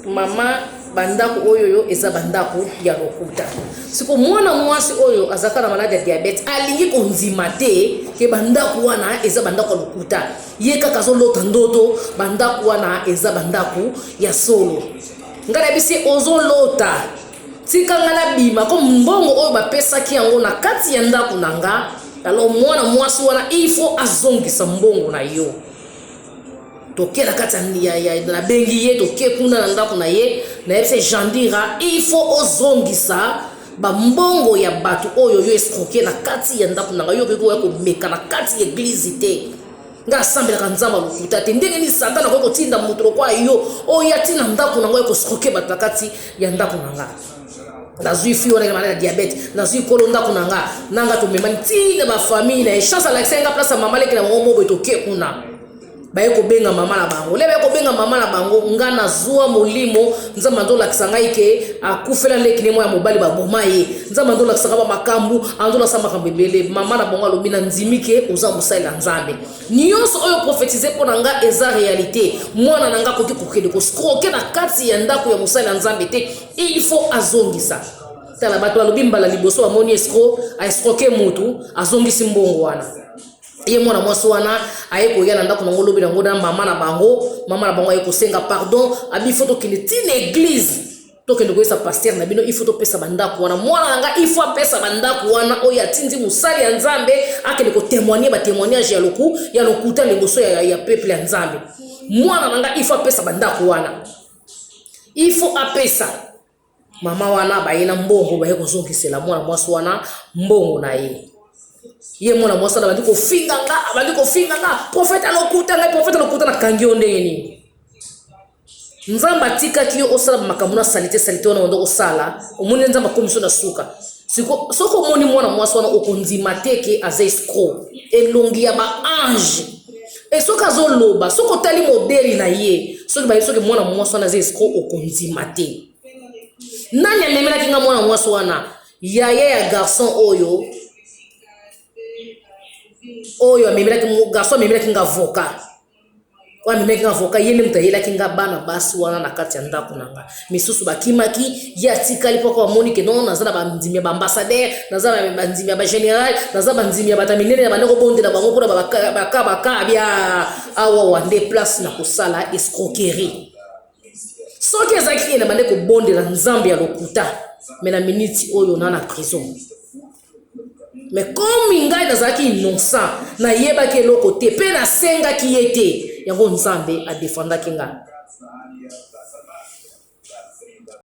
mama bandako oyo eza bandako ya lokuta. Siko mwana mwasi oyo azaka na malade ya diabete alingi konzima te ke bandako wana eza bandako lokuta. Ye kaka zo lota ndoto bandako wana eza bandako ya solo. Ngala bisi ozo lota tika ngala bima ko mbongo oyo bapesaki yango na kati ya ndako nanga. Alors mwana mwasi wana il faut azongisa mbongo na yo. Toke la kati ya na bengi ye toke kuna na ndako na ye na yebise jandira il faut ozongisa ba mbongo ya batu oyo yo escroquer na kati ya ndako nanga yo ko meka na kati ya église te. Nga sambela kanzama lokuta te ndenge ni satana ko tinda mutu kwa yo o yatina ndako nanga ko escroquer batu kati ya ndako nanga. Nazui fi wana malade ya diabete nazui kolonda kunanga nanga to memani tina ba famille na chance la senga place mama leki na momo betoke kuna ba yeko benga mama na bango lebe ko benga mama na bango ngana zuwa molimo nzamba ndo la kisanga ike akufela leki ne mo ya mobali ba boma ye nzamba ndo la kisanga ba makambu ando la sama kambebele mama na bango alobi na nzimike oza musala nzambe nyonso oyo prophétiser pona nga eza réalité mwana nanga koki kokede ko scroquer na kati ya ndako ya musala nzambe te il faut azongisa tala bato alobi mbala liboso amoni escro a escroquer mutu azongisi mbongo wana ye mwana mwasi wana aye ko yana ndako nango lobi nango na mama na bango aye ko senga pardon abi photo kile tine église to kende ko esa pasteur na bino il faut to pesa bandako wana mwana nanga il faut pesa bandako wana oya tindi musali ya nzambe akende ko témoigner ba témoignage ya lokuta liboso ya peuple ya nzambe mwana nanga il faut pesa bandako wana il faut apesa mama wana bayena mbongo baye ko zongisela mwana mwasi wana mbongo na ye mwana mwasi na bandiko finga nga prophète alokuta na kangio ndeni nzamba tika kiyo osala makamuna salite wana ndo osala omoni nzamba komisio na suka soko moni mwana mwasi wana okonzima teke aza escroc elongi ya ba ange esoka zo loba soko tali modeli na ye soki mwana mwasi wana aza escroc okonzima te nani amemela kinga mwana mwasi wana yaya ya garçon oyo amemela kinga garçon amemela kinga avocat wa amemela kinga avocat yene mutayela kinga bana basi wana na kati ya ndako nanga misusu bakimaki ya tikali poko amoni ke non nazana ba ndimia ba ambassadeur nazana ba ndimia ba général nazana ba ndimia ba taminene ba ndeko bonde na bango pona baka bia awa wande place na kosala escroquerie soki ezaki na bande ko bondela nzambe ya lokuta mais na minute oyo na prison mais comme ngai nazaki innocent na yeba ke loko te pe na senga ki yete yango nzambe a défendre kinga